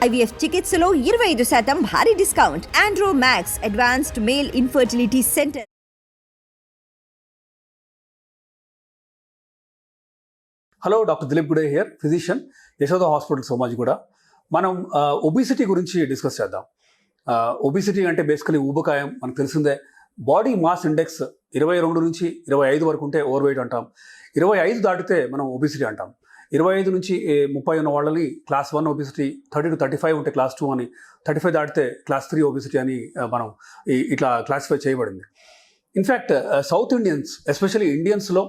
IVF చికిత్సలో 25% భారీ discount. Andro Max advanced male infertility centre. Hello, doctor Dileep Gude here, physician, Yashoda hospital Somajiguda. మనం obesity గురించి discuss చేద్దాం. ఒబిసిటీ అంటే బేసికలీ ఊబకాయం, మనకు తెలిసిందే. బాడీ మాస్ ఇండెక్స్ 22 నుంచి 25 వరకు ఉంటే ఓవర్ వెయిట్ అంటాం. 25 దాటితే మనం ఒబిసిటీ అంటాం. 25 నుంచి 30 ఉన్న వాళ్ళని క్లాస్ 1 ఒబిసిటీ, 30 to 35 ఉంటే క్లాస్ 2 అని, 35 దాటితే క్లాస్ 3 ఒబిసిటీ అని మనం ఇట్లా క్లాసిఫై చేయబడింది. ఇన్ఫ్యాక్ట్ సౌత్ ఇండియన్స్, ఎస్పెషల్లీ ఇండియన్స్లో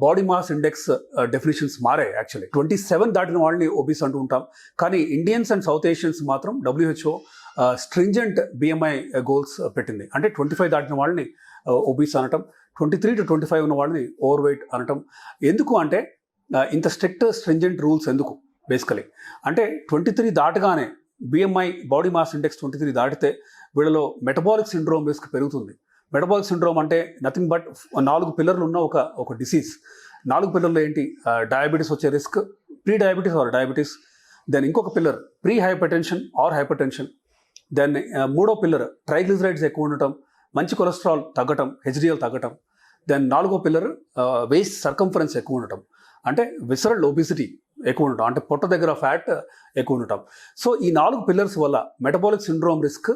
బాడీ మాస్ ఇండెక్స్ డెఫినేషన్స్ మారాయి. యాక్చువల్లీ 27 దాటిన వాళ్ళని ఒబిస్ అంటూ ఉంటాం. కానీ ఇండియన్స్ అండ్ సౌత్ ఏషియన్స్ మాత్రం WHO స్ట్రింజెంట్ BMI గోల్స్ పెట్టింది. అంటే 25 దాటిన వాళ్ళని ఒబిస్ అనటం, 23 to 25 ఉన్న వాళ్ళని ఓవర్ వెయిట్ అనటం. ఎందుకు అంటే ఇంత స్ట్రింజెంట్ రూల్స్ ఎందుకు? బేసికలీ అంటే 23 దాటగానే BMI బాడీ మాస్ ఇండెక్స్ 23 దాటితే వీళ్ళలో మెటబాలిక్ సిండ్రోమ్ రిస్క్ పెరుగుతుంది. మెటబాలిక్ సిండ్రోమ్ అంటే నథింగ్ బట్ 4 పిల్లర్లు ఉన్న ఒక డిసీజ్. 4 పిల్లర్లు ఏంటి? డయాబెటీస్ వచ్చే risk, pre diabetes or diabetes. Then ఇంకొక pillar pre hypertension or hypertension. Then మూడో పిల్లర్ ట్రైగ్లిజరైడ్స్ ఎక్కువ ఉండటం, మంచి కొలెస్ట్రాల్ తగ్గటం, HDL తగ్గటం. దెన్ 4గో పిల్లర్ వేస్ట్ సర్కంఫరెన్స్ ఎక్కువ ఉండటం, అంటే విసరల్ ఒబిసిటీ ఎక్కువ ఉండటం, అంటే పొట్ట దగ్గర ఫ్యాట్ ఎక్కువ ఉండటం. సో ఈ 4 పిల్లర్స్ వల్ల మెటబాలిక్ సిండ్రోమ్ రిస్క్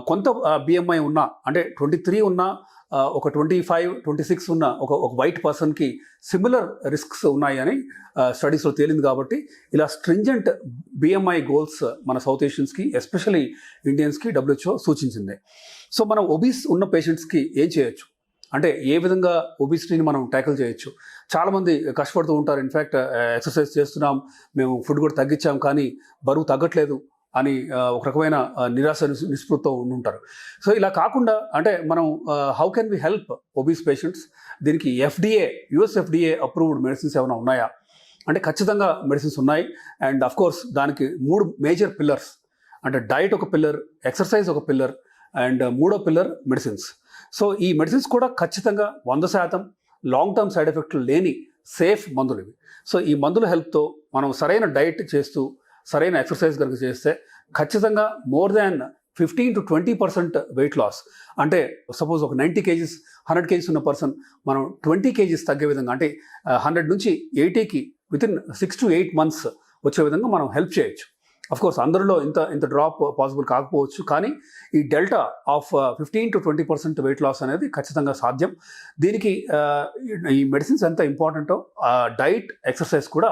కొంత BMI ఉన్న, అంటే 23 ఉన్న, ఒక 25, 26 ఉన్న ఒక వైట్ పర్సన్కి సిమిలర్ రిస్క్స్ ఉన్నాయి అని స్టడీస్లో తేలింది. కాబట్టి ఇలా స్ట్రింజెంట్ BMI గోల్స్ మన సౌత్ ఏషియన్స్కి, ఎస్పెషలీ ఇండియన్స్కి WHO సూచించింది. సో మనం ఒబీస్ ఉన్న పేషెంట్స్కి ఏం చేయొచ్చు అంటే, ఏ విధంగా ఒబిసిటీని మనం ట్యాకిల్ చేయొచ్చు? చాలామంది కష్టపడుతూ ఉంటారు. ఇన్ఫ్యాక్ట్ ఎక్సర్సైజ్ చేస్తున్నాం, మేము ఫుడ్ కూడా తగ్గించాం, కానీ బరువు తగ్గట్లేదు అని ఒక రకమైన నిరాశ నిస్పృహతో ఉంటారు. సో ఇలా కాకుండా అంటే మనం how can we help obese patients? దీనికి US FDA అప్రూవ్డ్ మెడిసిన్స్ ఏమైనా ఉన్నాయా అంటే, ఖచ్చితంగా మెడిసిన్స్ ఉన్నాయి. అండ్ అఫ్ కోర్స్ దానికి 3 మేజర్ పిల్లర్స్, అంటే డైట్ ఒక పిల్లర్, ఎక్సర్సైజ్ ఒక పిల్లర్, అండ్ మూడో పిల్లర్ మెడిసిన్స్. సో ఈ మెడిసిన్స్ కూడా ఖచ్చితంగా 100% లాంగ్ టర్మ్ సైడ్ ఎఫెక్ట్లు లేని సేఫ్ మందులు ఇవి. సో ఈ మందుల హెల్ప్తో మనం సరైన డైట్ చేస్తూ సరైన ఎక్సర్సైజ్ కనుక చేస్తే ఖచ్చితంగా more than 15 to 20% weight loss. అంటే సపోజ్ ఒక 90 kgs 100 kgs ఉన్న పర్సన్ మనం 20 kgs తగ్గే విధంగా, అంటే 100 నుంచి 80కి వితిన్ 6 to 8 months వచ్చే విధంగా మనం హెల్ప్ చేయొచ్చు. అఫ్ కోర్స్ అందరిలో ఇంత డ్రాప్ పాసిబుల్ కాకపోవచ్చు, కానీ ఈ delta of 15 to 20% weight loss అనేది ఖచ్చితంగా సాధ్యం. దీనికి ఈ మెడిసిన్స్ ఎంత ఇంపార్టెంటో డైట్, ఎక్సర్సైజ్ కూడా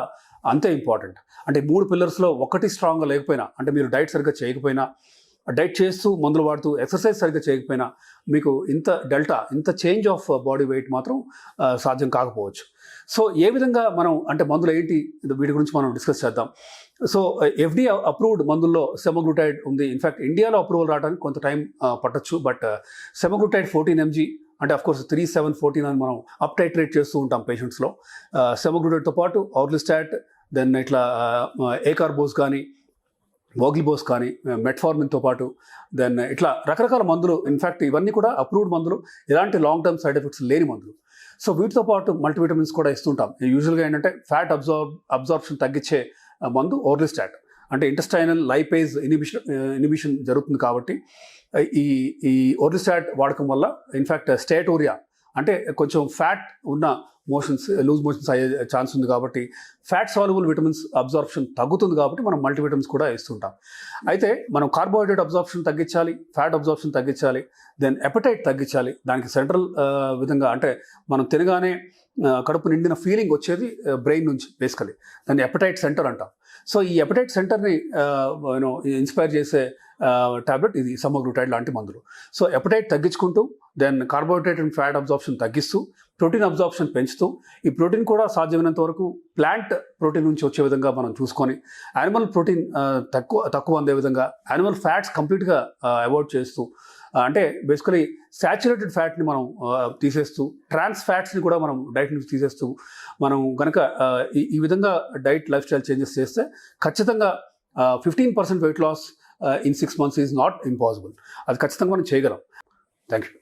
అంతే ఇంపార్టెంట్. అంటే 3 పిల్లర్స్లో ఒకటి స్ట్రాంగ్గా లేకపోయినా, అంటే మీరు డైట్ సరిగ్గా చేయకపోయినా, డైట్ చేస్తూ మందులు వాడుతూ ఎక్సర్సైజ్ సరిగ్గా చేయకపోయినా మీకు ఇంత చేంజ్ ఆఫ్ బాడీ వెయిట్ మాత్రం సాధ్యం కాకపోవచ్చు. సో ఏ విధంగా మనం, అంటే మందులు ఏంటి, వీటి గురించి మనం డిస్కస్ చేద్దాం. సో FDA అప్రూవ్డ్ మందుల్లో సెమాగ్లూటైడ్ ఉంది. ఇన్ఫ్యాక్ట్ ఇండియాలో అప్రూవల్ రావడానికి కొంత టైం పట్టొచ్చు. బట్ సెమాగ్లూటైడ్ 14 mg, అంటే అఫ్కోర్స్ 3, 7, 14 అని మనం అప్ టైట్రేట్ చేస్తూ ఉంటాం పేషెంట్స్లో. సెమాగ్లూటైడ్తో పాటు ఆర్లిస్టాట్, దెన్ ఇట్లా ఏకార్బోస్ కానీ, వోగ్లిబోస్ కానీ, మెట్ఫార్మిన్తో పాటు, దెన్ ఇట్లా రకరకాల మందులు. ఇన్ఫ్యాక్ట్ ఇవన్నీ కూడా అప్రూవ్డ్ మందులు, ఎలాంటి లాంగ్ టర్మ్ సైడ్ ఎఫెక్ట్స్ లేని మందులు. సో వీటితో పాటు మల్టీవిటమిన్స్ కూడా ఇస్తుంటాం. యూజువల్గా ఏంటంటే ఫ్యాట్ అబ్జార్ప్షన్ తగ్గించే మందు ఓర్లిస్టాట్, అంటే ఇంటెస్టైనల్ లైపేజ్ ఇనిబిషన్ జరుగుతుంది. కాబట్టి ఈ ఓర్లిస్టాట్ వాడకం వల్ల ఇన్ఫ్యాక్ట్ స్టేటోరియా, అంటే కొంచెం ఫ్యాట్ ఉన్న లూజ్ మోషన్స్ అయ్యే ఛాన్స్ ఉంది. కాబట్టి ఫ్యాట్ సాల్యుబుల్ విటమిన్స్ అబ్జార్ప్షన్ తగ్గుతుంది. కాబట్టి మనం మల్టీవిటమిన్స్ కూడా ఇస్తుంటాం. అయితే మనం కార్బోహైడ్రేట్ అబ్జార్ప్షన్ తగ్గించాలి, ఫ్యాట్ అబ్జార్ప్షన్ తగ్గించాలి, దెన్ ఎపటైట్ తగ్గించాలి. దానికి సెంట్రల్ విధంగా, అంటే మనం తినగానే కడుపు నిండిన ఫీలింగ్ వచ్చేది బ్రెయిన్ నుంచి, బేసికలీ దాన్ని ఎపటైట్ సెంటర్ అంటాం. సో ఈ ఎపటైట్ సెంటర్ని ఇన్స్పైర్ చేసే టాబ్లెట్ ఇది సెమాగ్లూటైడ్ లాంటి మందులు. సో ఎపటైట్ తగ్గించుకుంటూ, then carbohydrate and fat absorption తగ్గిస్తూ, ప్రోటీన్ అబ్జార్ప్షన్ పెంచుతూ, ఈ ప్రోటీన్ కూడా సాధ్యమైనంత వరకు ప్లాంట్ ప్రోటీన్ నుంచి వచ్చే విధంగా మనం చూసుకొని, యానిమల్ ప్రోటీన్ తక్కువ అందే విధంగా, యానిమల్ ఫ్యాట్స్ కంప్లీట్గా అవాయిడ్ చేస్తూ, అంటే బేసికలీ శాచురేటెడ్ ఫ్యాట్ని మనం తీసేస్తూ, ట్రాన్స్ ఫ్యాట్స్ని కూడా మనం డైట్ నుంచి తీసేస్తూ, మనం కనుక ఈ విధంగా డైట్ లైఫ్ స్టైల్ చేంజెస్ చేస్తే ఖచ్చితంగా 15% weight loss in 6 months is not impossible. అది ఖచ్చితంగా మనం చేయగలం. Thank you.